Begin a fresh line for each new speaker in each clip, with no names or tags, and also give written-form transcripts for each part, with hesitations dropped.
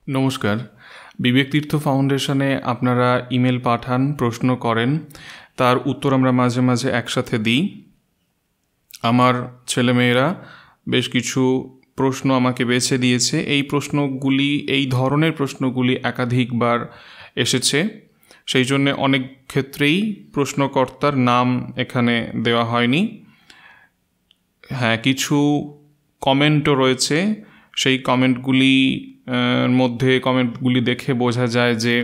নমস্কার। বিবেক তীর্থ ফাউন্ডেশনে আপনারা ইমেল পাঠান, প্রশ্ন করেন, তার উত্তর আমরা মাঝে মাঝে একসাথে দিই। আমার ছেলেমেয়েরা বেশ কিছু প্রশ্ন আমাকে বেছে দিয়েছে। এই ধরনের প্রশ্নগুলি একাধিকবার এসেছে, সেই জন্যে অনেক ক্ষেত্রেই প্রশ্নকর্তার নাম এখানে দেওয়া হয়নি। হ্যাঁ, কিছু কমেন্টও রয়েছে। সেই কমেন্টগুলি দেখে বোঝা যায় যে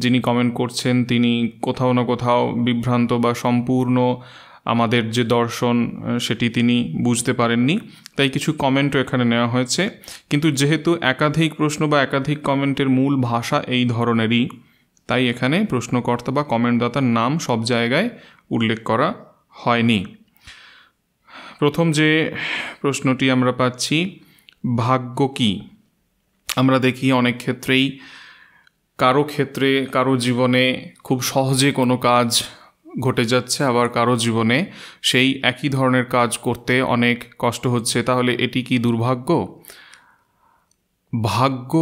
যিনি কমেন্ট করছেন তিনি কোথাও না কোথাও বিভ্রান্ত বা সম্পূর্ণ আমাদের যে দর্শন সেটি তিনি বুঝতে পারেননি, তাই কিছু কমেন্টও এখানে নেওয়া হয়েছে। কিন্তু যেহেতু একাধিক প্রশ্ন বা একাধিক কমেন্টের মূল ভাষা এই ধরনেরই, তাই এখানে প্রশ্নকর্তা বা কমেন্টদাতার নাম সব জায়গায় উল্লেখ করা হয়নি। প্রথম যে প্রশ্নটি আমরা পাচ্ছি, ভাগ্য কী? আমরা দেখি অনেক ক্ষেত্রেই কারো জীবনে খুব সহজে কোনো কাজ ঘটে যাচ্ছে, আবার কারো জীবনে সেই একই ধরনের কাজ করতে অনেক কষ্ট হচ্ছে। তাহলে এটি কি দুর্ভাগ্য? ভাগ্য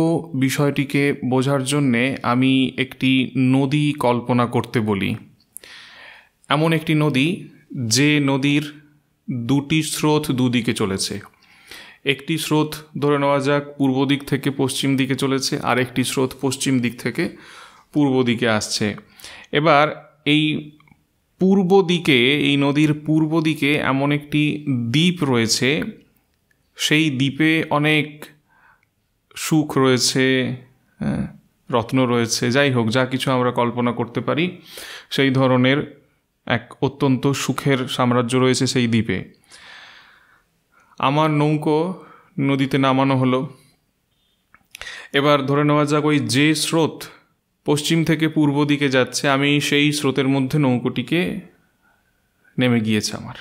বিষয়টিকে বোঝার জন্যে আমি একটি নদী কল্পনা করতে বলি। এমন একটি নদী, যে নদীর দুটি স্রোত দুদিকে চলেছে। একটি স্রোত ধরে নেওয়া যাক পূর্ব দিক থেকে পশ্চিম দিকে চলেছে, আর একটি স্রোত পশ্চিম দিক থেকে পূর্ব দিকে আসছে। এবার এই নদীর পূর্ব দিকে এমন একটি দ্বীপ রয়েছে, সেই দ্বীপে অনেক সুখ রয়েছে, রত্ন রয়েছে, যাই হোক, যা কিছু আমরা কল্পনা করতে পারি সেই ধরনের এক অত্যন্ত সুখের সাম্রাজ্য রয়েছে সেই দ্বীপে। আমার নৌকো নদীতে নামানো হলো। এবার ধরে নেওয়া যাক ওই যে স্রোত পশ্চিম থেকে পূর্ব দিকে যাচ্ছে, আমি সেই স্রোতের মধ্যে নৌকোটিকে নেমে গিয়েছে আমার।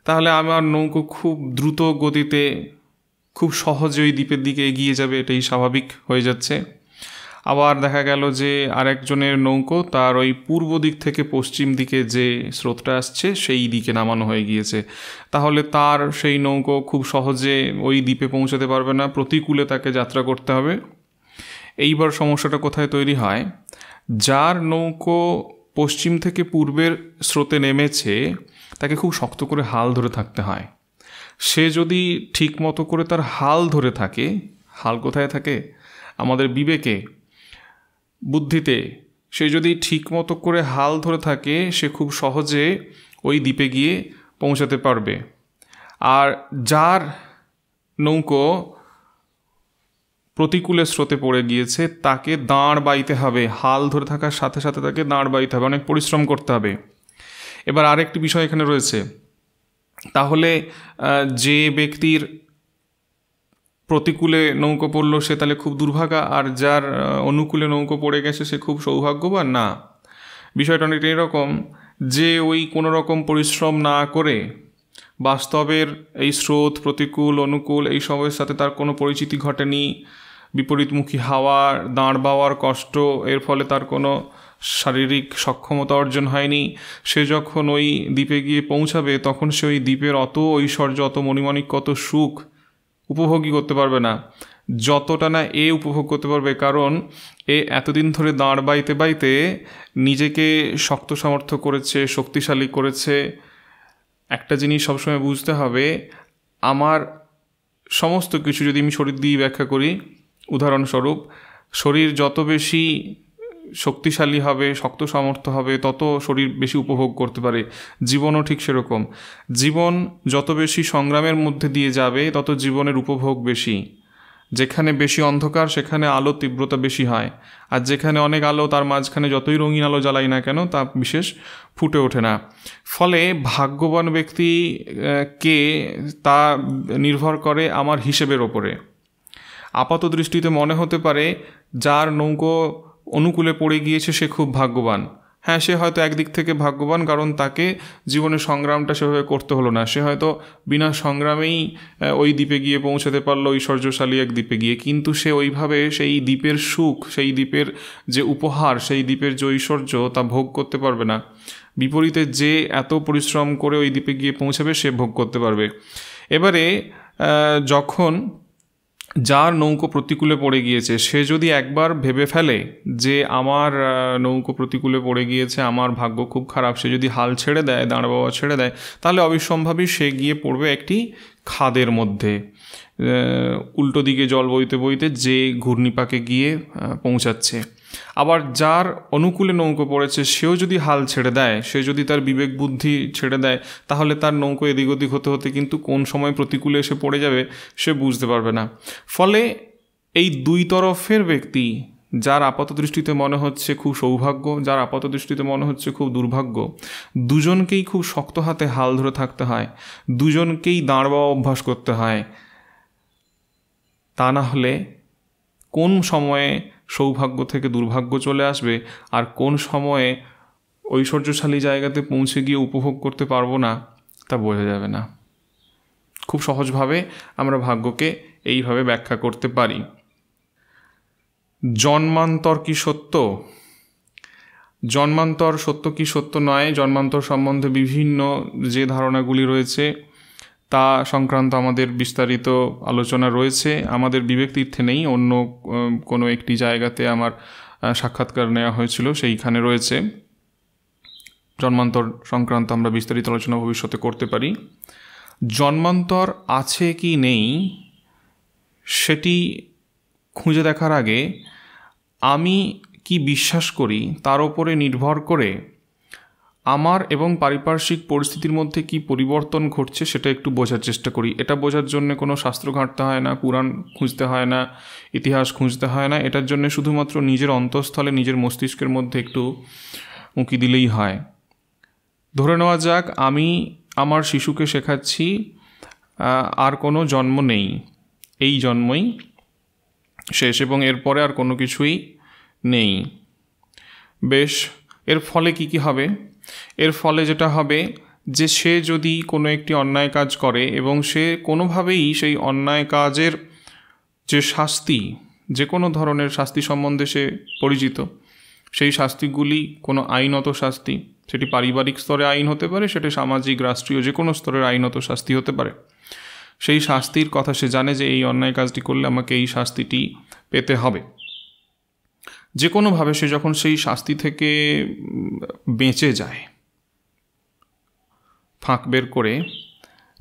তাহলে আমার নৌকো খুব দ্রুত গতিতে খুব সহজে ওই দ্বীপের দিকে এগিয়ে যাবে, এটাই স্বাভাবিক হয়ে যাচ্ছে। আবার দেখা গেল যে আরেকজনের নৌকো তার ওই পূর্ব দিক থেকে পশ্চিম দিকে যে স্রোতটা আসছে সেই দিকে নামানো হয়ে গিয়েছে। তাহলে তার সেই নৌকো খুব সহজে ওই দ্বীপে পৌঁছাতে পারবে না, প্রতিকূলে তাকে যাত্রা করতে হবে। এইবার সমস্যাটা কোথায় তৈরি হয়? যার নৌকো পশ্চিম থেকে পূর্বের স্রোতে নেমেছে তাকে খুব শক্ত করে হাল ধরে থাকতে হয়। সে যদি ঠিক মতো করে তার হাল ধরে থাকে, হাল কোথায় থাকে? আমাদের বিবেকে, বুদ্ধিতে। সে যদি ঠিক মতো করে হাল ধরে থাকে, সে খুব সহজে ওই দ্বীপে গিয়ে পৌঁছাতে পারবে। আর যার নৌকো প্রতিকূলে স্রোতে পড়ে গিয়েছে তাকে দাঁড় বাইতে হবে, হাল ধরে থাকার সাথে সাথে তাকে দাঁড় বাইতে হবে, অনেক পরিশ্রম করতে হবে। এবার আরেকটি বিষয় এখানে রয়েছে, তাহলে যে ব্যক্তির প্রতিকূলে নৌকো পড়লো সে তাহলে খুব দুর্ভাগা, আর যার অনুকূলে নৌকো পড়ে গেছে সে খুব সৌভাগ্যবান? না, বিষয়টা অনেকটা এরকম যে ওই কোনো রকম পরিশ্রম না করে বাস্তবের এই স্রোত, প্রতিকূল, অনুকূল এই সবের সাথে তার কোনো পরিচিতি ঘটেনি, বিপরীতমুখী হাওয়ার, দাঁড় বাওয়ার কষ্ট, এর ফলে তার কোনো শারীরিক সক্ষমতা অর্জন হয়নি। সে যখন ওই দ্বীপে গিয়ে পৌঁছাবে তখন সে ওই দ্বীপের অত ঐশ্বর্য, অত মণিমাণিক্য, কত সুখ উপভোগই করতে পারবে না, যতটা না এ উপভোগ করতে পারবে। কারণ এ এতদিন ধরে দাঁড় বাইতে বাইতে নিজেকে শক্ত সামর্থ্য করেছে, শক্তিশালী করেছে। একটা জিনিস সবসময় বুঝতে হবে, আমার সমস্ত কিছু যদি আমি শরীর দিয়ে ব্যাখ্যা করি, উদাহরণস্বরূপ শরীর যত বেশি শক্তিশালী হবে, শক্ত সামর্থ্য হবে, তত শরীর বেশি উপভোগ করতে পারে। জীবনও ঠিক সেরকম। জীবন যত বেশি সংগ্রামের মধ্যে দিয়ে যাবে তত জীবনের উপভোগ বেশি। যেখানে বেশি অন্ধকার সেখানে আলো তীব্রতা বেশি হয়, আর যেখানে অনেক আলো তার মাঝখানে যতই রঙিন আলো জ্বালাই না কেন তা বিশেষ ফুটে ওঠে না। ফলে ভাগ্যবান ব্যক্তি কে তা নির্ভর করে আমার হিসেবের ওপরে। আপাত দৃষ্টিতে মনে হতে পারে যার নৌকো অনুকূলে পড়ে গিয়েছে সে খুব ভাগ্যবান। হ্যাঁ, সে হয়তো একদিক থেকে ভাগ্যবান, কারণ তাকে জীবনের সংগ্রামটা সেভাবে করতে হলো না। সে হয়তো বিনা সংগ্রামেই ওই দ্বীপে গিয়ে পৌঁছাতে পারলো, ঐশ্বর্যশালী এক দ্বীপে গিয়ে। কিন্তু সে ওইভাবে সেই দ্বীপের সুখ, সেই দ্বীপের যে উপহার, সেই দ্বীপের যে ঐশ্বর্য তা ভোগ করতে পারবে না। বিপরীতে যে এত পরিশ্রম করে ওই দ্বীপে গিয়ে পৌঁছাবে সে ভোগ করতে পারবে। এবারে যখন যার নৌকো প্রতিকূলে পড়ে গিয়েছে সে যদি একবার ভেবে ফেলে যে আমার নৌকো প্রতিকূলে পড়ে গিয়েছে, আমার ভাগ্য খুব খারাপ, সে যদি হাল ছেড়ে দেয়, দাঁড়াবাবা ছেড়ে দেয়, তাহলে অবিসম্ভাবী সে গিয়ে পড়বে একটি খাদের মধ্যে, উল্টো দিকে জল বইতে বইতে যে ঘূর্ণিপাকে গিয়ে পৌঁছাচ্ছে। আবার যার অনুকূলে নৌকো পড়েছে সেও যদি হাল ছেড়ে দেয়, সে যদি তার বিবেক বুদ্ধি ছেড়ে দেয়, তাহলে তার নৌকো এদিক ওদিক হতে হতে কিন্তু কোন সময় প্রতিকূলে এসে পড়ে যাবে সে বুঝতে পারবে না। ফলে এই দুই তরফের ব্যক্তি, যার আপাত দৃষ্টিতে মনে হচ্ছে খুব সৌভাগ্য, যার আপাত দৃষ্টিতে মনে হচ্ছে খুব দুর্ভাগ্য, দুজনকেই খুব শক্ত হাতে হাল ধরে থাকতে হয়, দুজনকেই দাঁড়াওয়া অভ্যাস করতে হয়। তা না হলে কোন সময়ে সৌভাগ্য থেকে দুর্ভাগ্য চলে আসবে আর কোন সময়ে ঐশ্বর্যশালী জায়গাতে পৌঁছে গিয়ে উপভোগ করতে পারবো না তা বোঝা যাবে না। খুব সহজভাবে আমরা ভাগ্যকে এইভাবে ব্যাখ্যা করতে পারি। জন্মান্তর কি সত্য? জন্মান্তর সত্য কি সত্য নয়, জন্মান্তর সম্বন্ধে বিভিন্ন যে ধারণাগুলি রয়েছে তা সংক্রান্ত আমাদের বিস্তারিত আলোচনা রয়েছে। আমাদের বিবেক তীর্থে নেই, অন্য কোনো একটি জায়গাতে আমার সাক্ষাৎকার নেওয়া হয়েছিল, সেইখানে রয়েছে। জন্মান্তর সংক্রান্ত আমরা বিস্তারিত আলোচনা ভবিষ্যতে করতে পারি। জন্মান্তর আছে কি নেই সেটি খুঁজে দেখার আগে আমি কি বিশ্বাস করি তার উপরে নির্ভর করে আমার এবং পারিপার্শ্বিক পরিস্থিতির মধ্যে কি পরিবর্তন ঘটছে সেটা একটু বোঝার চেষ্টা করি। এটা বোঝার জন্য কোনো শাস্ত্র ঘাঁটতে হয় না, পুরাণ খুঁজতে হয় না, ইতিহাস খুঁজতে হয় না। এটার জন্য শুধুমাত্র নিজের অন্তঃস্থলে, নিজের মস্তিষ্কের মধ্যে একটু উঁকি দিলেই হয়। ধরে নেওয়া যাক আমি আমার শিশুকে শেখাচ্ছি আর কোনো জন্ম নেই, এই জন্মই শেষ এবং এরপরে আর কোনো কিছুই নেই। বেশ, এর ফলে কি হবে? এর ফলে যেটা হবে যে সে যদি কোনো একটি অন্যায় কাজ করে এবং সে কোনোভাবেই সেই অন্যায় কাজের যে শাস্তি, যে কোনো ধরনের শাস্তি সম্বন্ধে সে পরিচিত, সেই শাস্তিগুলি কোনো আইনত শাস্তি, সেটি পারিবারিক স্তরে আইন হতে পারে, সেটি সামাজিক রাষ্ট্রীয় যে কোনো স্তরের আইনত শাস্তি হতে পারে, সেই শাস্তির কথা সে জানে যে এই অন্যায় কাজটি করলে আমাকে এই শাস্তিটি পেতে হবে। যে কোনোভাবে সে যখন সেই শাস্তি থেকে বেঁচে যায় ফাঁক বের করে,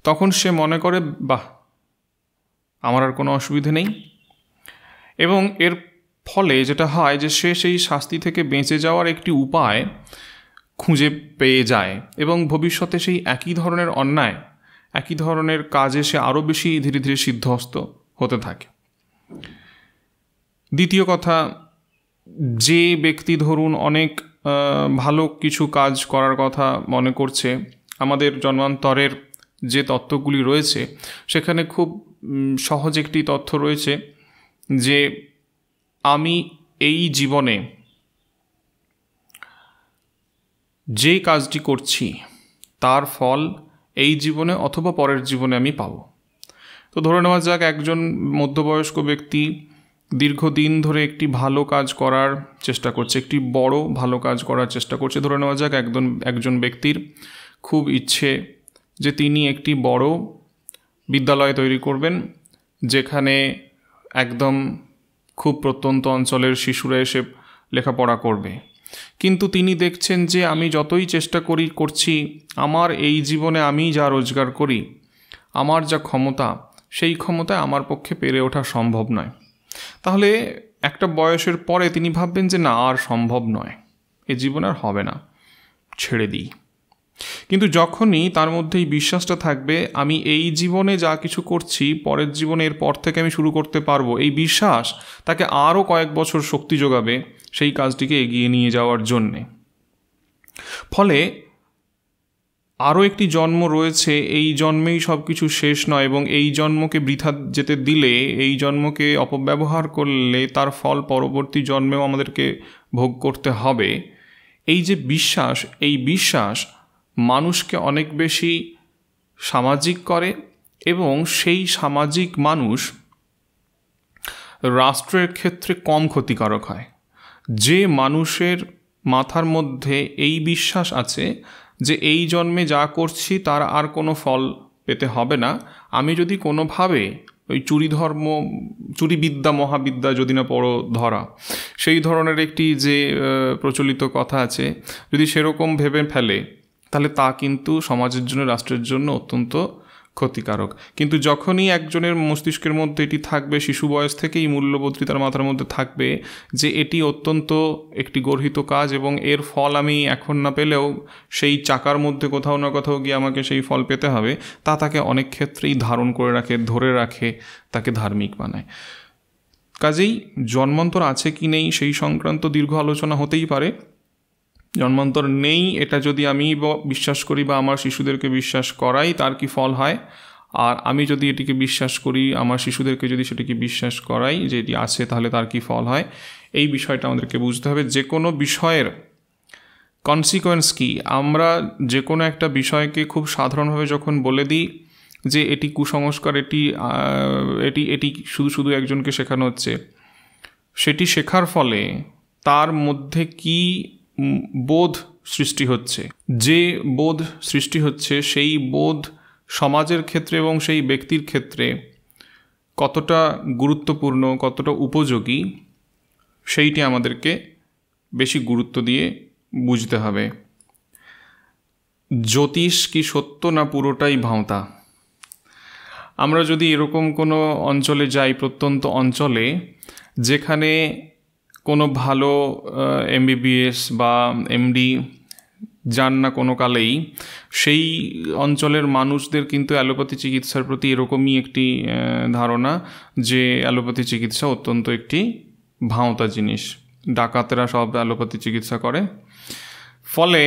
তখন সে মনে করে বাহ, আমার আর কোনো অসুবিধে নেই। এবং এর ফলে যেটা হয় যে সে সেই শাস্তি থেকে বেঁচে যাওয়ার একটি উপায় খুঁজে পেয়ে যায় এবং ভবিষ্যতে সেই একই ধরনের অন্যায়, একই ধরনের কাজে সে আরও বেশি ধীরে ধীরে সিদ্ধহস্ত হতে থাকে। দ্বিতীয় কথা, যে ব্যক্তি ধরুন অনেক ভালো কিছু কাজ করার কথা মনে করছে, আমাদের জন্মান্তরের যে তত্ত্বগুলি রয়েছে সেখানে খুব সহজ একটি তথ্য রয়েছে যে আমি এই জীবনে যে কাজটি করছি তার ফল এই জীবনে অথবা পরের জীবনে আমি পাব। তো ধরে নেওয়া যাক একজন মধ্যবয়স্ক ব্যক্তি দীর্ঘদিন ধরে একটি ভালো কাজ করার চেষ্টা করছে, একটি বড় ভালো কাজ করার চেষ্টা করছে। ধরে নেওয়া যাক একজন ব্যক্তির খুব ইচ্ছে যে তিনি একটি বড় বিদ্যালয় তৈরি করবেন, যেখানে একদম খুব প্রত্যন্ত অঞ্চলের শিশুরা এসে লেখাপড়া করবে। কিন্তু তিনি দেখছেন যে আমি যতই চেষ্টা করছি, আমার এই জীবনে আমি যা রোজগার করি, আমার যা ক্ষমতা, সেই ক্ষমতায় আমার পক্ষে পেরে ওঠা সম্ভব নয়। তাহলে একটা বয়সের পরে তিনি ভাববেন যে না, আর সম্ভব নয়, এ জীবন আর হবে না, ছেড়ে দিই। কিন্তু যখনই তার মধ্যে এই বিশ্বাসটা থাকবে আমি এই জীবনে যা কিছু করছি পরের জীবনে এর পর থেকে আমি শুরু করতে পারবো, এই বিশ্বাস তাকে আরও কয়েক বছর শক্তি যোগাবে সেই কাজটিকে এগিয়ে নিয়ে যাওয়ার জন্যে। ফলে আরও একটি জন্ম রয়েছে, এই জন্মেই সব কিছু শেষ নয় এবং এই জন্মকে বৃথা যেতে দিলে, এই জন্মকে অপব্যবহার করলে তার ফল পরবর্তী জন্মেও আমাদেরকে ভোগ করতে হবে। এই যে বিশ্বাস, এই বিশ্বাস মানুষকে অনেক বেশি সামাজিক করে এবং সেই সামাজিক মানুষ রাষ্ট্রের ক্ষেত্রে কম ক্ষতিকারক হয়। যে মানুষের মাথার মধ্যে এই বিশ্বাস আছে যে এই জন্মে যা করছি তার আর কোনো ফল পেতে হবে না, আমি যদি কোনোভাবে ওই চুরিবিদ্যা মহাবিদ্যা যদি না পড়ো ধরা, সেই ধরনের একটি যে প্রচলিত কথা আছে, যদি সেরকম ভেবে ফেলে তাহলে তা কিন্তু সমাজের জন্য, রাষ্ট্রের জন্য অত্যন্ত ক্ষতিকারক। কিন্তু যখনই একজনের মস্তিষ্কের মধ্যে এটি থাকবে, শিশু বয়স থেকেই মূল্যবোধটি তার মাথার মধ্যে থাকবে যে এটি অত্যন্ত একটি গর্হিত কাজ এবং এর ফল আমি এখন না পেলেও সেই চাকার মধ্যে কোথাও না কোথাও গিয়ে আমাকে সেই ফল পেতে হবে, তা তাকে অনেক ক্ষেত্রেই ধারণ করে রাখে, ধরে রাখে, তাকে ধার্মিক বানায়। কাজেই জন্মান্তর আছে কি নেই সেই সংক্রান্ত দীর্ঘ আলোচনা হতেই পারে। জন্মান্তর নেই এটা যদি আমি বিশ্বাস করি বা আমার শিশুদেরকে বিশ্বাস করাই, তার কি ফল হয়? আর আমি যদি এটিকে বিশ্বাস করি, আমার শিশুদেরকে যদি সেটিকে বিশ্বাস করাই যে এটি আছে, তাহলে তার কি ফল হয়? এই বিষয়টা আমাদেরকে বুঝতে হবে। যে কোনো বিষয়ের কনসিকোয়েন্স কি, আমরা যে কোনো একটা বিষয়কে খুব সাধারণভাবে যখন বলে দিই যে এটি কুসংস্কার, এটি শুধু একজনকে শেখানো হচ্ছে, সেটি শেখার ফলে তার মধ্যে কি বোধ সৃষ্টি হচ্ছে, যে বোধ সৃষ্টি হচ্ছে সেই বোধ সমাজের ক্ষেত্রে এবং সেই ব্যক্তির ক্ষেত্রে কতটা গুরুত্বপূর্ণ, কতটা উপযোগী, সেইটি আমাদেরকে বেশি গুরুত্ব দিয়ে বুঝতে হবে। জ্যোতিষ কি সত্য না পুরোটাই ভাঁওতা? আমরা যদি এরকম কোনো অঞ্চলে যাই, প্রত্যন্ত অঞ্চলে, যেখানে কোনো ভালো MBBS বা MD যান না কোনো কালেই, সেই অঞ্চলের মানুষদের কিন্তু অ্যালোপ্যাথি চিকিৎসার প্রতি এরকমই একটি ধারণা যে অ্যালোপ্যাথি চিকিৎসা অত্যন্ত একটি ভাঁওতা জিনিস, ডাকাতেরা সব অ্যালোপ্যাথি চিকিৎসা করে। ফলে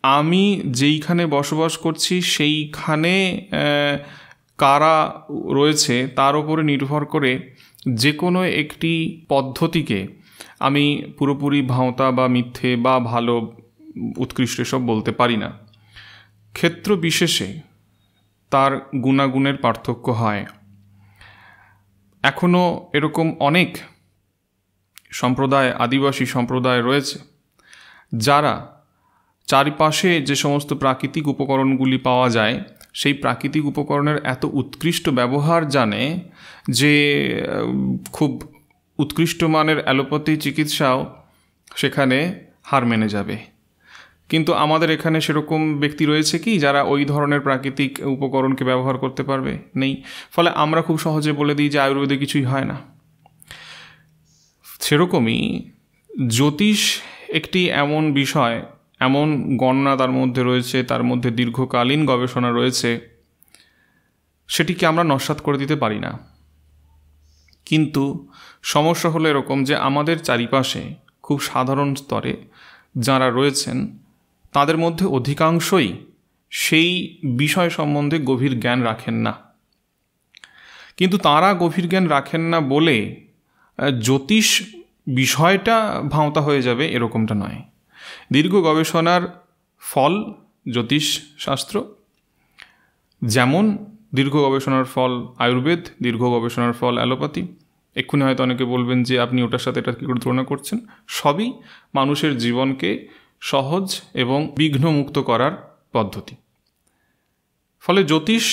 আমি যেইখানে বসবাস করছি সেইখানে কারা রয়েছে তার উপরে নির্ভর করে যে কোনো একটি পদ্ধতিকে আমি পুরোপুরি ভাঁওতা বা মিথ্যে বা ভালো, উৎকৃষ্ট সব বলতে পারি না। ক্ষেত্র বিশেষে তার গুণাগুণের পার্থক্য হয়। এখনও এরকম অনেক সম্প্রদায়, আদিবাসী সম্প্রদায় রয়েছে যারা চারিপাশে যে সমস্ত প্রাকৃতিক উপকরণগুলি পাওয়া যায় সেই প্রাকৃতিক উপকরণের এত উৎকৃষ্ট ব্যবহার জানে যে খুব উৎকৃষ্ট মানের অ্যালোপ্যাথি চিকিৎসাও সেখানে হার মেনে যাবে। কিন্তু আমাদের এখানে সেরকম ব্যক্তি রয়েছে কি যারা ওই ধরনের প্রাকৃতিক উপকরণকে ব্যবহার করতে পারবে? নেই। ফলে আমরা খুব সহজে বলে দিই যে আয়ুর্বেদে কিছুই হয় না। সেরকমই জ্যোতিষ একটি এমন বিষয়, এমন গণনা তার মধ্যে রয়েছে, তার মধ্যে দীর্ঘকালীন গবেষণা রয়েছে, সেটিকে আমরা নস্যাৎ করে দিতে পারি না। কিন্তু সমস্যা হলো এরকম যে আমাদের চারিপাশে খুব সাধারণ স্তরে যারা রয়েছেন তাদের মধ্যে অধিকাংশই সেই বিষয় সম্বন্ধে গভীর জ্ঞান রাখেন না। কিন্তু তারা গভীর জ্ঞান রাখেন না বলে জ্যোতিষ বিষয়টা ভাঁওতা হয়ে যাবে এরকমটা নয়। দীর্ঘ গবেষণার ফল জ্যোতিষ শাস্ত্র, যেমন দীর্ঘ গবেষণার ফল আয়ুর্বেদ, দীর্ঘ গবেষণার ফল অ্যালোপ্যাথি। এক্ষুনি হয়তো অনেকে বলবেন যে আপনি ওটার সাথে এটা কী করে তুলনা করছেন। সবই মানুষের জীবনকে সহজ এবং বিঘ্নমুক্ত করার পদ্ধতি। ফলে জ্যোতিষ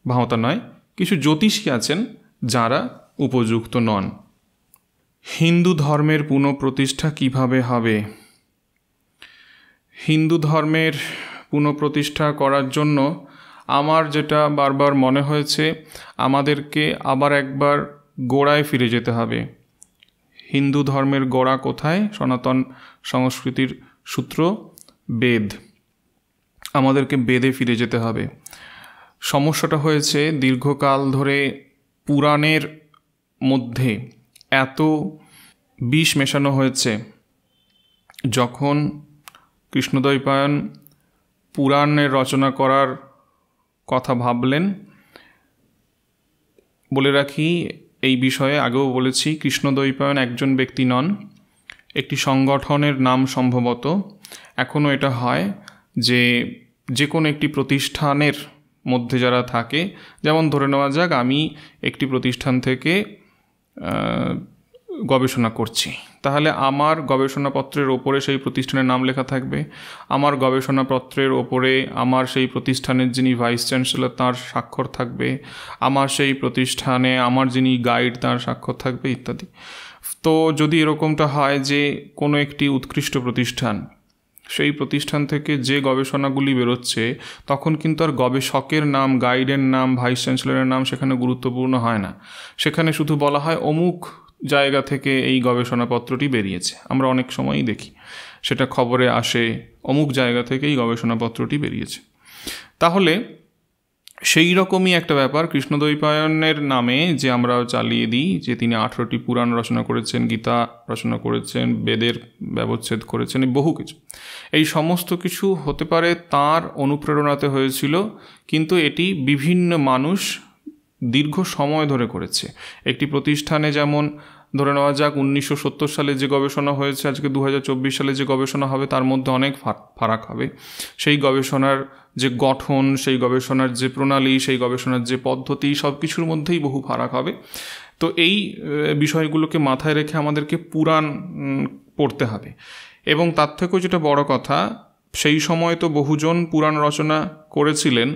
ভাঁওতা নয়। কিছু জ্যোতিষী আছেন যারা উপযুক্ত নন। হিন্দু ধর্মের পুনঃপ্রতিষ্ঠা কিভাবে হবে? হিন্দু ধর্মের পুনঃপ্রতিষ্ঠা করার জন্য আমার যেটা বারবার মনে হয়েছে, আমাদেরকে আবার একবার গোড়ায় ফিরে যেতে হবে। হিন্দু ধর্মের গোড়া কোথায়? সনাতন সংস্কৃতির সূত্র বেদ। আমাদেরকে বেদে ফিরে যেতে হবে। সমস্যাটা হয়েছে দীর্ঘকাল ধরে পুরাণের মধ্যে এত বিষ মেশানো হয়েছে। যখন কৃষ্ণদ্বৈপায়ন পুরাণের রচনা করার কথা ভাবলেন, বলে রাখি এই বিষয়ে আগেও বলেছি, কৃষ্ণদ্বৈপায়ন একজন ব্যক্তি নন, একটি সংগঠনের নাম সম্ভবত। এখনও এটা হয় যে কোনো একটি প্রতিষ্ঠানের মধ্যে যারা থাকে, যেমন ধরে নেওয়া যাক আমি একটি প্রতিষ্ঠান থেকে গবেষণা করছি, তাহলে আমার গবেষণাপত্রের ওপরে সেই প্রতিষ্ঠানের নাম লেখা থাকবে, আমার গবেষণাপত্রের ওপরে আমার সেই প্রতিষ্ঠানের যিনি ভাইস চ্যান্সেলর তাঁর স্বাক্ষর থাকবে, আমার সেই প্রতিষ্ঠানে আমার যিনি গাইড তাঁর স্বাক্ষর থাকবে ইত্যাদি। তো যদি এরকমটা হয় যে কোনো একটি উৎকৃষ্ট প্রতিষ্ঠান, সেই প্রতিষ্ঠান থেকে যে গবেষণাগুলি বেরোচ্ছে, তখন কিন্তু আর গবেষকের নাম, গাইডের নাম, ভাইস চ্যান্সেলরের নাম সেখানে গুরুত্বপূর্ণ হয় না। সেখানে শুধু বলা হয় অমুক জায়গা থেকে এই গবেষণাপত্রটি বেরিয়েছে। আমরা অনেক সময়ই দেখি সেটা খবরে আসে, অমুক জায়গা থেকে এই গবেষণাপত্রটি বেরিয়েছে। তাহলে সেই রকমই একটা ব্যাপার কৃষ্ণদ্বৈপায়নের নামে যে আমরা চালিয়ে দিই যে তিনি 18টি পুরাণ রচনা করেছেন, গীতা রচনা করেছেন, বেদের ব্যবচ্ছেদ করেছেন, বহু কিছু। এই সমস্ত কিছু হতে পারে তার অনুপ্রেরণাতে হয়েছিল, কিন্তু এটি বিভিন্ন মানুষ দীর্ঘ সময় ধরে করেছে। একটি প্রতিষ্ঠানে যেমন ধরে নেওয়া যাক 1970 সালে যে গবেষণা হয়েছে, আজকে 2024 সালে যে গবেষণা হবে তার মধ্যে অনেক ফারাক হবে। সেই গবেষণার যে গঠন, সেই গবেষণার যে প্রণালী, সেই গবেষণার যে পদ্ধতি, সব কিছুর মধ্যেই বহু ফারাক হবে। তো এই বিষয়গুলোকে মাথায় রেখে আমাদেরকে পুরাণ পড়তে হবে। এবং তার থেকেও যেটা বড় কথা, সেই সময় তো বহুজন পুরাণ রচনা করেছিলেন,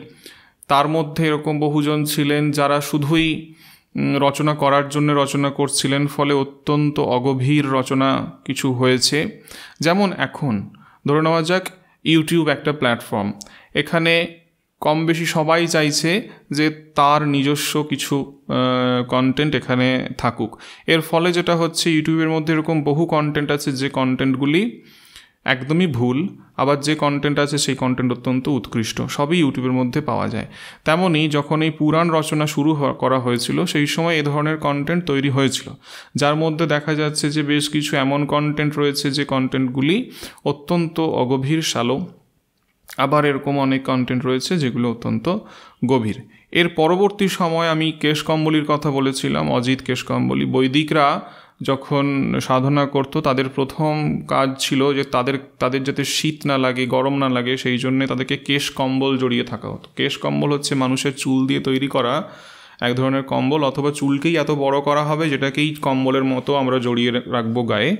তার মধ্যে এরকম বহুজন ছিলেন যারা শুধুই রচনা করার জন্য রচনা করছিলেন, ফলে অত্যন্ত অগভীর রচনা কিছু হয়েছে। যেমন এখন ধরে নেওয়া যাক ইউটিউব একটা প্ল্যাটফর্ম, এখানে কম বেশি সবাই চাইছে যে তার নিজস্ব কিছু কন্টেন্ট এখানে থাকুক। এর ফলে যেটা হচ্ছে, ইউটিউবের মধ্যে এরকম বহু কন্টেন্ট আছে যে কন্টেন্টগুলি একদমই ভুল, আবার যে কন্টেন্ট আছে সেই কন্টেন্ট অত্যন্ত উৎকৃষ্ট, সবই ইউটিউবের মধ্যে পাওয়া যায়। তেমনই যখন এই পুরাণ রচনা শুরু করা হয়েছিল, সেই সময় এ ধরনের কন্টেন্ট তৈরি হয়েছিল, যার মধ্যে দেখা যাচ্ছে যে বেশ কিছু এমন কন্টেন্ট রয়েছে যে কন্টেন্টগুলি অত্যন্ত অগভীর শালো, আবার এরকম অনেক কন্টেন্ট রয়েছে যেগুলো অত্যন্ত গভীর। এর পরবর্তী সময় আমি কেশকম্বলীর কথা বলেছিলাম, অজিত কেশকম্বলী। বৈদিকরা যখন সাধনা করতো, তাদের প্রথম কাজ ছিল যে তাদের যাতে শীত না লাগে, গরম না লাগে, সেই জন্যে তাদেরকে কেশ কম্বল জড়িয়ে থাকা হতো। কেশ কম্বল হচ্ছে মানুষের চুল দিয়ে তৈরি করা এক ধরনের কম্বল, অথবা চুলকেই এত বড় করা হবে যেটাকেই কম্বলের মতো আমরা জড়িয়ে রাখবো গায়ে।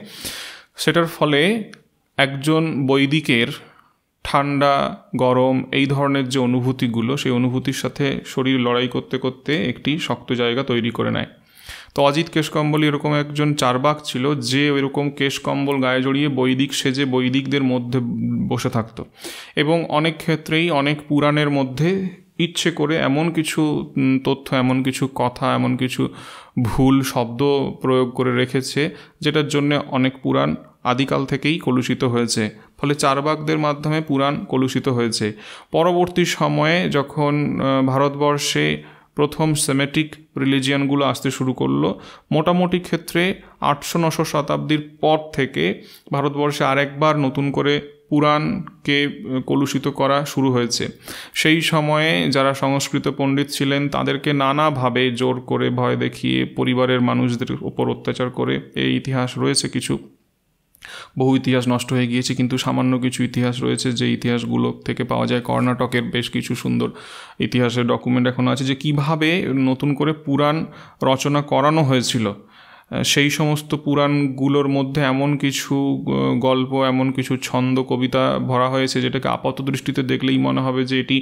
সেটার ফলে একজন বৈদিকের ঠান্ডা, গরম এই ধরনের যে অনুভূতিগুলো, সেই অনুভূতির সাথে শরীর লড়াই করতে করতে একটি শক্ত জায়গা তৈরি করে নেয়। তো অজিত কেশকম্বলী এরকম একজন চারবাক ছিল যে ওইরকম কেশকম্বল গায়ে জড়িয়ে বৈদিক সেজে বৈদিকদের মধ্যে বসে থাকতো, এবং অনেক ক্ষেত্রেই অনেক পুরাণের মধ্যে ইচ্ছে করে এমন কিছু তথ্য, এমন কিছু কথা, এমন কিছু ভুল শব্দ প্রয়োগ করে রেখেছে যেটার জন্য অনেক পুরাণ আদিকাল থেকেই কলুষিত হয়েছে। ফলে চারবাকদের মাধ্যমে পুরাণ কলুষিত হয়েছে। পরবর্তী সময়ে যখন ভারতবর্ষে প্রথম সেমেটিক রিলিজিয়ানগুলো আসতে শুরু করলো, মোটামুটি ক্ষেত্রে 800-900 শতাব্দীর পর থেকে ভারতবর্ষে আরেকবার নতুন করে পুরাণকে কলুষিত করা শুরু হয়েছে। সেই সময়ে যারা সংস্কৃত পণ্ডিত ছিলেন তাদেরকে নানাভাবে জোর করে, ভয় দেখিয়ে, পরিবারের মানুষদের উপর অত্যাচার করে, এই ইতিহাস রয়েছে কিছু। বহু ইতিহাস নষ্ট হয়ে গিয়েছে, কিন্তু সামান্য কিছু ইতিহাস রয়েছে যে ইতিহাসগুলো থেকে পাওয়া যায়। কর্ণাটকের বেশ কিছু সুন্দর ইতিহাসের ডকুমেন্ট এখনও আছে যে কিভাবে নতুন করে পুরাণ রচনা করানো হয়েছিল। সেই সমস্ত পুরাণগুলোর মধ্যে এমন কিছু গল্প, এমন কিছু ছন্দ, কবিতা ভরা হয়েছে যেটাকে আপাত দৃষ্টিতে দেখলেই মনে হবে যে এটি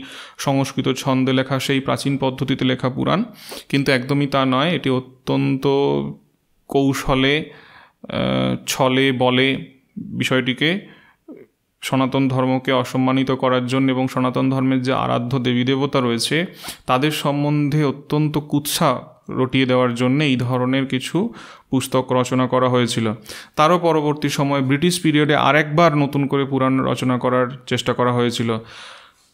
সংস্কৃত ছন্দে লেখা, সেই প্রাচীন পদ্ধতিতে লেখা পুরাণ, কিন্তু একদমই তা নয়। এটি অত্যন্ত কৌশলে, ছলে বলে বিষয়টিকে সনাতন ধর্মকে অসম্মানিত করার জন্য এবং সনাতন ধর্মের যে আরাধ্য দেবী দেবতা রয়েছে তাদের সম্বন্ধে অত্যন্ত কুৎসা রটিয়ে দেওয়ার জন্য এই ধরনের কিছু পুস্তক রচনা করা হয়েছিল। তারও পরবর্তী সময় ব্রিটিশ পিরিয়ডে আরেকবার নতুন করে পুরাণ রচনা করার চেষ্টা করা হয়েছিল।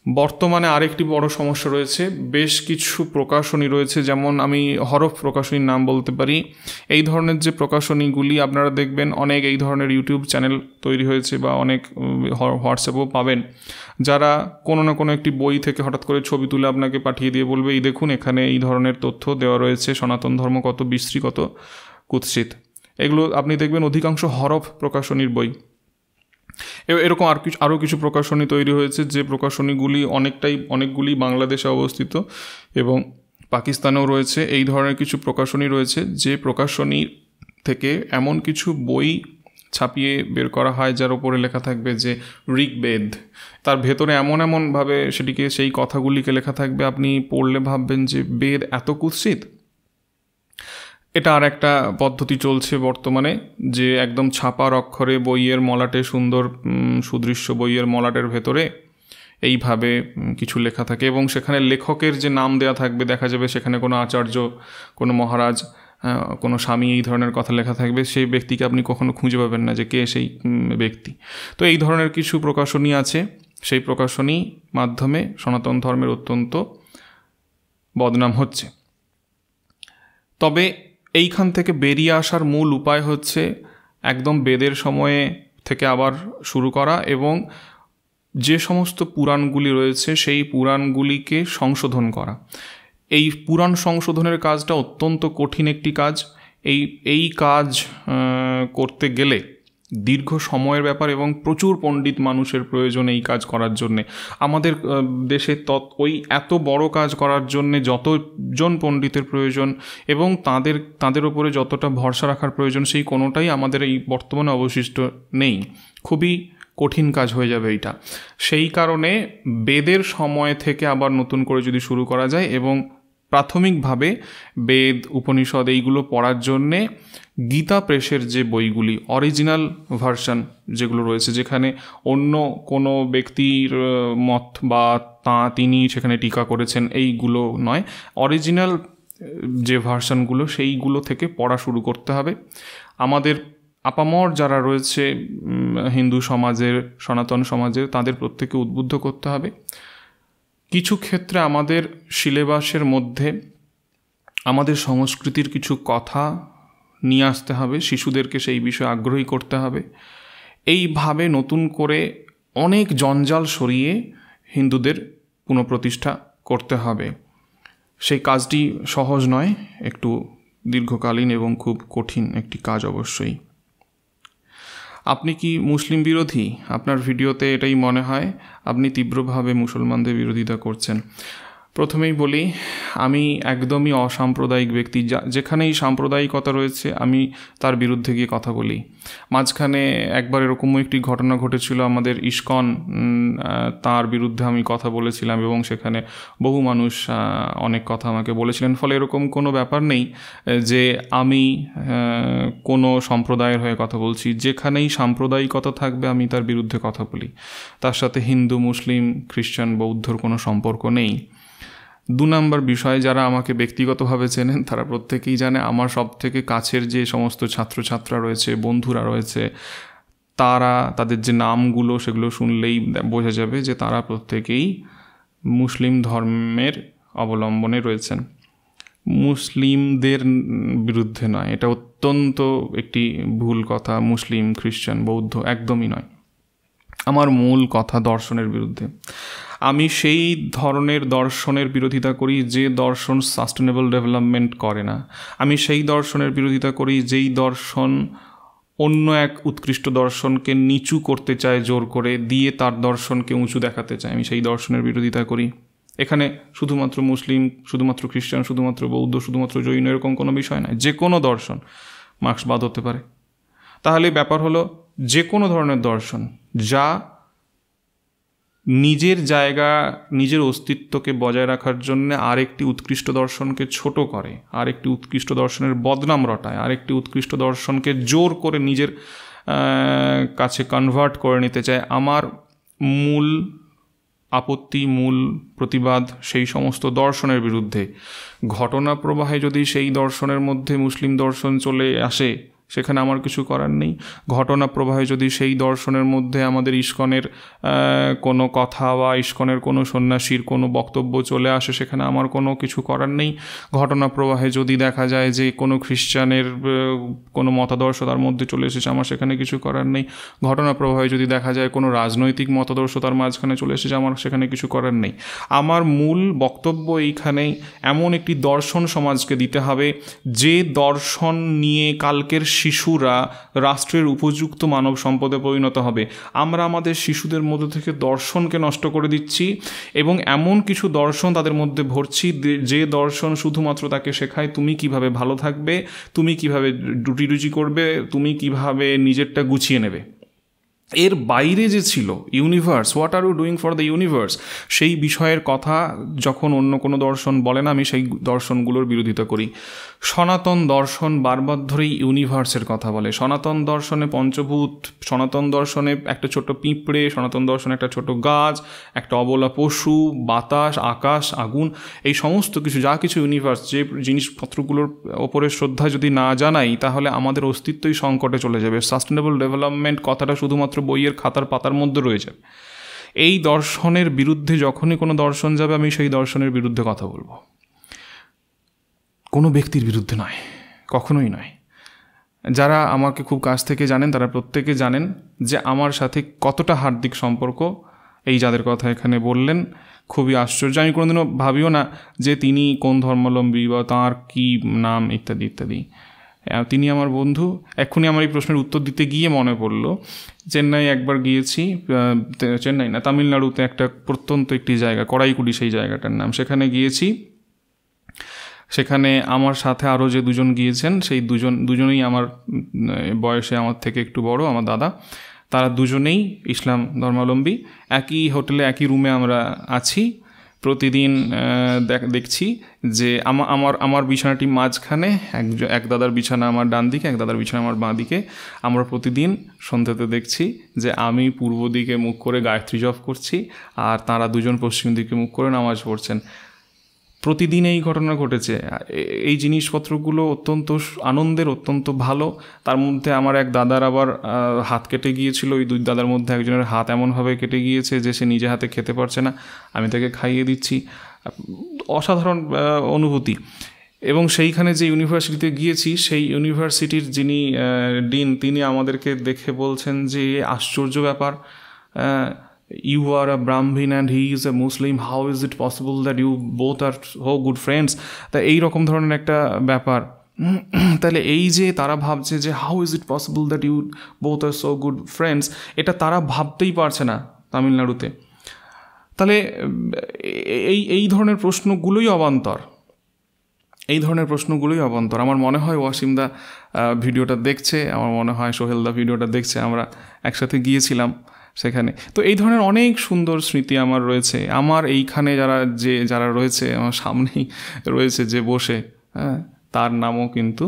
বর্তমানে আরেকটি বড় সমস্যা রয়েছে, বেশ কিছু প্রকাশনী রয়েছে, যেমন আমি হরফ প্রকাশনীর নাম বলতে পারি। এই ধরনের যে প্রকাশনীগুলি আপনারা দেখবেন, অনেক এই ধরনের ইউটিউব চ্যানেল তৈরি হয়েছে বা অনেক হোয়াটসঅ্যাপেও পাবেন, যারা কোনো না কোনো একটি বই থেকে হঠাৎ করে ছবি তুলে আপনাকে পাঠিয়ে দিয়ে বলবে এই দেখুন এখানে এই ধরনের তথ্য দেওয়া রয়েছে, সনাতন ধর্ম কত বিশ্রী, কত কুৎসিত। এগুলো আপনি দেখবেন অধিকাংশ হরফ প্রকাশনীর বই। এরকম আরও কিছু প্রকাশনী তৈরি হয়েছে যে প্রকাশনীগুলি অনেকগুলি বাংলাদেশে অবস্থিত এবং পাকিস্তানেও রয়েছে। এই ধরনের কিছু প্রকাশনী রয়েছে যে প্রকাশনী থেকে এমন কিছু বই ছাপিয়ে বের করা হয় যার উপরে লেখা থাকবে যে ঋগ্বেদ। তার ভেতরে এমনভাবে সেটিকে, সেই কথাগুলিকে লেখা থাকবে, আপনি পড়লে ভাববেন যে বেদ এত কুৎসিত। এটা আর একটা পদ্ধতি চলছে বর্তমানে, যে একদম ছাপার অক্ষরে বইয়ের মলাটে, সুন্দর সুদৃশ্য বইয়ের মলাটের ভেতরে এইভাবে কিছু লেখা থাকে এবং সেখানে লেখকের যে নাম দেয়া থাকবে, দেখা যাবে সেখানে কোনো আচার্য, কোনো মহারাজ, কোনো স্বামী, এই ধরনের কথা লেখা থাকবে। সেই ব্যক্তিকে আপনি কখনো খুঁজে পাবেন না যে কে সেই ব্যক্তি। তো এই ধরনের কিছু প্রকাশনী আছে, সেই প্রকাশনী মাধ্যমে সনাতন ধর্মের অত্যন্ত বদনাম হচ্ছে। তবে এইখান থেকে বেরিয়ে আসার মূল উপায় হচ্ছে একদম বেদের সময়ে থেকে আবার শুরু করা এবং যে সমস্ত পুরাণগুলি রয়েছে সেই পুরাণগুলিকে সংশোধন করা। এই পুরাণ সংশোধনের কাজটা অত্যন্ত কঠিন একটি কাজ। এই কাজ করতে গেলে দীর্ঘ সময়ের ব্যাপার এবং প্রচুর পণ্ডিত মানুষের প্রয়োজন এই কাজ করার জন্যে। আমাদের দেশে ওই এত বড় কাজ করার জন্যে যতজন পণ্ডিতের প্রয়োজন এবং তাদের উপরে যতটা ভরসা রাখার প্রয়োজন, সেই কোনোটাই আমাদের এই বর্তমানে অবশিষ্ট নেই। খুবই কঠিন কাজ হয়ে যাবে এইটা। সেই কারণে বেদের সময় থেকে আবার নতুন করে যদি শুরু করা যায় এবং প্রাথমিকভাবে বেদ, উপনিষদ এইগুলো পড়ার জন্যে গীতা প্রেসের যে বইগুলি, অরিজিনাল ভার্সন যেগুলো রয়েছে, যেখানে অন্য কোনো ব্যক্তির মত বা তিনি সেখানে টিকা করেছেন এইগুলো নয়, অরিজিনাল যে ভার্সনগুলো সেইগুলো থেকে পড়া শুরু করতে হবে। আমাদের আপামর যারা রয়েছে হিন্দু সমাজের, সনাতন সমাজের, তাদের প্রত্যেককে উদ্বুদ্ধ করতে হবে। কিছু ক্ষেত্রে আমাদের সিলেবাসের মধ্যে আমাদের সংস্কৃতির কিছু কথা নিয়ে আসতে হবে, শিশুদেরকে সেই বিষয়ে আগ্রহী করতে হবে। এইভাবে নতুন করে অনেক জঞ্জাল সরিয়ে হিন্দুদের পুনঃপ্রতিষ্ঠা করতে হবে। সেই কাজটি সহজ নয়, একটু দীর্ঘকালীন এবং খুব কঠিন একটি কাজ অবশ্যই। আপনি কি মুসলিম বিরোধী? আপনার ভিডিওতে এটাই মনে হয়, আপনি তীব্রভাবে মুসলমানদের বিরোধিতা করছেন। প্রথমেই বলি, আমি একদমই অসাম্প্রদায়িক ব্যক্তি। যেখানেই সাম্প্রদায়িকতা রয়েছে আমি তার বিরুদ্ধে গিয়ে কথা বলি। মাঝখানে একবার এরকমও একটি ঘটনা ঘটেছিল, আমাদের ইস্কন, তার বিরুদ্ধে আমি কথা বলেছিলাম এবং সেখানে বহু মানুষ অনেক কথা আমাকে বলেছিলেন। ফলে এরকম কোনো ব্যাপার নেই যে আমি কোনো সম্প্রদায়ের হয়ে কথা বলছি। যেখানেই সাম্প্রদায়িকতা থাকবে আমি তার বিরুদ্ধে কথা বলি। তার সাথে হিন্দু, মুসলিম, খ্রিস্টান, বৌদ্ধর কোনো সম্পর্ক নেই। 2 নম্বর বিষয়, যারা আমাকে ব্যক্তিগতভাবে চেনেন তারা প্রত্যেকেই জানে আমার সবথেকে কাছের যে সমস্ত ছাত্রছাত্রা রয়েছে, বন্ধুরা রয়েছে, তাদের যে নামগুলো সেগুলো শুনলেই বোঝা যাবে যে তারা প্রত্যেকেই মুসলিম ধর্মের অবলম্বনে রয়েছেন। মুসলিমদের বিরুদ্ধে নয়, এটা অত্যন্ত একটি ভুল কথা। মুসলিম, খ্রিস্টান, বৌদ্ধ একদমই নয়। আমার মূল কথা দর্শনের বিরুদ্ধে। আমি সেই ধরনের দর্শনের বিরোধিতা করি যে দর্শন সাস্টেনেবল ডেভেলপমেন্ট করে না। আমি সেই দর্শনের বিরোধিতা করি যেই দর্শন অন্য এক উৎকৃষ্ট দর্শনকে নিচু করতে চায়, জোর করে দিয়ে তার দর্শনকে উঁচু দেখাতে চায়। আমি সেই দর্শনের বিরোধিতা করি। এখানে শুধুমাত্র মুসলিম, শুধুমাত্র খ্রিস্টান, শুধুমাত্র বৌদ্ধ, শুধুমাত্র জৈন এরকম কোনো বিষয় নয়। যে কোনো দর্শন মার্ক্সবাদ হতে পারে। তাহলে ব্যাপার হলো যে কোনো ধরনের দর্শন যা নিজের জায়গা, নিজের অস্তিত্বকে বজায় রাখার জন্য আরেকটি উৎকৃষ্ট দর্শনকে ছোট করে, আরেকটি উৎকৃষ্ট দর্শনের বদনাম রটায়, আরেকটি উৎকৃষ্ট দর্শনকে জোর করে নিজের কাছে কনভার্ট করে নিতে চায়, আমার মূল আপত্তি, মূল প্রতিবাদ সেই সমস্ত দর্শনের বিরুদ্ধে। ঘটনা প্রবাহে যদি সেই দর্শনের মধ্যে মুসলিম দর্শন চলে আসে সেখানে আমার কিছু করার নেই। ঘটনা প্রবাহে যদি সেই দর্শনের মধ্যে আমাদের ইস্কনের কোনো কথা বা ইস্কনের কোনো সন্ন্যাসীর কোনো বক্তব্য চলে আসে সেখানে আমার কোনো কিছু করার নেই। ঘটনা প্রবাহে যদি দেখা যায় যে কোনো খ্রিস্টানের কোনো মতাদর্শ তার মধ্যে চলে এসেছে, আমার সেখানে কিছু করার নেই। ঘটনা প্রবাহে যদি দেখা যায় কোনো রাজনৈতিক মতাদর্শ তার মাঝখানে চলে এসেছে, আমার সেখানে কিছু করার নেই। আমার মূল বক্তব্য এইখানেই, এমন একটি দর্শন সমাজকে দিতে হবে যে দর্শন নিয়ে কালকের শিশুরা রাষ্ট্রের উপযুক্ত মানব সম্পদে পরিণত হবে। আমরা আমাদের শিশুদের মধ্যে থেকে দর্শনকে নষ্ট করে দিচ্ছি এবং এমন কিছু দর্শন তাদের মধ্যে ভরছি যে দর্শন শুধুমাত্র তাকে শেখায় তুমি কিভাবে ভালো থাকবে, তুমি কিভাবে রুটি করবে, তুমি কিভাবে নিজেরটা গুছিয়ে নেবে। এর বাইরে যে ছিল universe, what are you doing for the universe, সেই বিষয়ের কথা যখন অন্য কোনো দর্শন বলে না, আমি সেই দর্শনগুলোর বিরোধিতা করি। সনাতন দর্শন বারবার ধরেই ইউনিভার্সের কথা বলে। সনাতন দর্শনে পঞ্চভূত, সনাতন দর্শনে একটা ছোট পিঁপড়ে, সনাতন দর্শনে একটা ছোট গাছ, একটা অবলা পশু, বাতাস, আকাশ, আগুন, এই সমস্ত কিছু যা কিছু ইউনিভার্স, যে জিনিসপত্রগুলোর ওপরে শ্রদ্ধা যদি না জানাই তাহলে আমাদের অস্তিত্বই সংকটে চলে যাবে। সাস্টেনেবল ডেভেলপমেন্ট কথাটা শুধুমাত্র বইয়ের খাতার পাতার মধ্যে রয়ে যাবে। এই দর্শনের বিরুদ্ধে যখনই কোনো দর্শন যাবে আমি সেই দর্শনের বিরুদ্ধে কথা বলবো, কোনো ব্যক্তির বিরুদ্ধে নয়, কখনোই নয়। যারা আমাকে খুব কাছ থেকে জানেন তারা প্রত্যেকে জানেন যে আমার সাথে কতটা হার্দিক সম্পর্ক এই যাদের কথা এখানে বললেন। খুবই আশ্চর্য, আমি কোনোদিনও ভাবিও না যে তিনি কোন ধর্মাবলম্বী বা তাঁর কী নাম ইত্যাদি ইত্যাদি। তিনি আমার বন্ধু। এক্ষুনি আমার এই প্রশ্নের উত্তর দিতে গিয়ে মনে পড়লো, চেন্নাই একবার গিয়েছি, চেন্নাই না তামিলনাড়ুতে একটা প্রত্যন্ত একটি জায়গা কড়াইকুড়ি সেই জায়গাটার নাম, সেখানে গিয়েছি। সেখানে আমার সাথে আরও যে দুজন গিয়েছেন সেই দুজনেই আমার বয়সে আমার থেকে একটু বড়, আমার দাদা। তারা দুজনেই ইসলাম ধর্মাবলম্বী। একই হোটেলে একই রুমে আমরা আছি। প্রতিদিন দেখছি যে আমার বিছানাটি মাঝখানে, এক দাদার বিছানা আমার ডান দিকে, এক দাদার বিছানা আমার বাঁ দিকে। আমরা প্রতিদিন সন্ধ্যাতে দেখছি যে আমি পূর্ব দিকে মুখ করে গায়ত্রী জপ করছি আর তাঁরা দুজন পশ্চিম দিকে মুখ করে নামাজ পড়ছেন। প্রতিদিন এই ঘটনা ঘটেছে। এই জিনিসপত্রগুলো অত্যন্ত আনন্দের, অত্যন্ত ভালো। তার মধ্যে আমার এক দাদার আবার হাত কেটে গিয়েছিল। ওই দুই দাদার মধ্যে একজনের হাত এমনভাবে কেটে গিয়েছে যে সে নিজে হাতে খেতে পারছে না, আমি তাকে খাইয়ে দিচ্ছি। অসাধারণ অনুভূতি। এবং সেইখানে যে ইউনিভার্সিটিতে গিয়েছি সেই ইউনিভার্সিটির যিনি ডিন, তিনি আমাদেরকে দেখে বলছেন যে আশ্চর্য ব্যাপার, you are a Brahmin and he is a Muslim, how is it possible that you both are so good friends? তা এইরকম ধরনের একটা ব্যাপার। তাহলে এই যে তারা ভাবছে যে how is it possible that you both are so good friends, এটা তারা ভাবতেই পারছে না তামিলনাড়ুতে। তাহলে এই ধরনের প্রশ্নগুলোই অবান্তর, এই ধরনের প্রশ্নগুলোই অবান্তর। আমার মনে হয় ওয়াসিমদা ভিডিওটা দেখছে, আমার মনে হয় সোহেলদা ভিডিওটা দেখছে, আমরা একসাথে গিয়েছিলাম সেখানে। তো এই ধরনের অনেক সুন্দর স্মৃতি আমার রয়েছে। আমার এইখানে যারা রয়েছে, আমার সামনেই রয়েছে যে বসে, তার নামও কিন্তু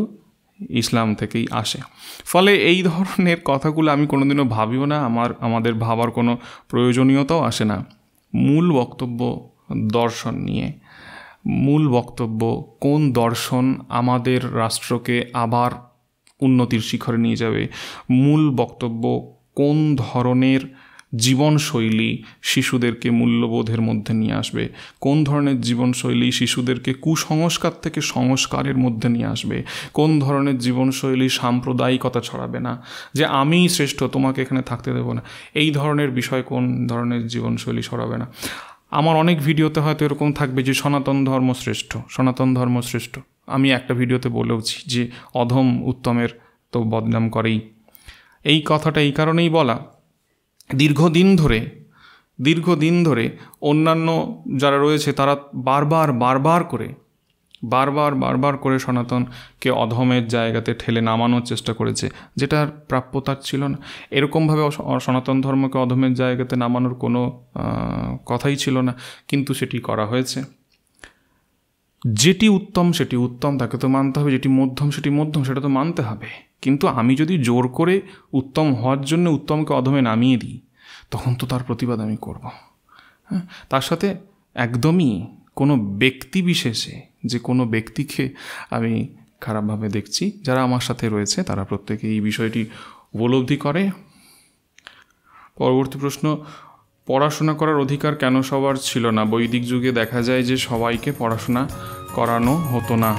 ইসলাম থেকেই আসে। ফলে এই ধরনের কথাগুলো আমি কোনোদিনও ভাবিও না, আমাদের ভাবার কোনো প্রয়োজনীয়তাও আসে না। মূল বক্তব্য দর্শন নিয়ে, মূল বক্তব্য কোন দর্শন আমাদের রাষ্ট্রকে আবার উন্নতির শিখরে নিয়ে যাবে, মূল বক্তব্য কোন ধরনের জীবনশৈলী শিশুদেরকে মূল্যবোধের মধ্যে নিয়ে আসবে, কোন ধরনের জীবনশৈলী শিশুদেরকে কুসংস্কার থেকে সংস্কারের মধ্যে নিয়ে আসবে, কোন ধরনের জীবনশৈলী সাম্প্রদায়িকতা ছড়াবে না, যে আমিই শ্রেষ্ঠ তোমাকে এখানে থাকতে দেবো না, এই ধরনের বিষয় কোন ধরনের জীবনশৈলী ছড়াবে না। আমার অনেক ভিডিওতে হয়তো এরকম থাকবে যে সনাতন ধর্ম শ্রেষ্ঠ, সনাতন ধর্ম শ্রেষ্ঠ। আমি একটা ভিডিওতে বলেওছি যে অধম উত্তমের তো বদনাম করেই। এই কথাটা এই কারণেই বলা, দীর্ঘদিন ধরে অন্যান্য যারা রয়েছে তারা বারবার করে সনাতনকে অধমের জায়গাতে ঠেলে নামানোর চেষ্টা করেছে, যেটা প্রাপ্যতার ছিল না। এরকমভাবে সনাতন ধর্মকে অধমের জায়গাতে নামানোর কোনো কথাই ছিল না, কিন্তু সেটি করা হয়েছে। যেটি উত্তম সেটি উত্তম, তাকে তো মানতে হবে, যেটি মধ্যম সেটি মধ্যম, সেটা তো মানতে হবে। কিন্তু আমি যদি জোর করে উত্তম হওয়ার জন্য উত্তমকে অধমে নামিয়ে দিই, তখন তো তার প্রতিবাদ আমি করব। হ্যাঁ, তার সাথে একদমই কোনো ব্যক্তি বিশেষে যে কোনো ব্যক্তিকে আমি খারাপভাবে দেখছি। যারা আমার সাথে রয়েছে তারা প্রত্যেকে এই বিষয়টি উপলব্ধি করে। পরবর্তী প্রশ্ন, পড়াশোনা করার অধিকার কেন সবার ছিল না? বৈদিক যুগে দেখা যায় যে সবাইকে পড়াশোনা করানো হতো না।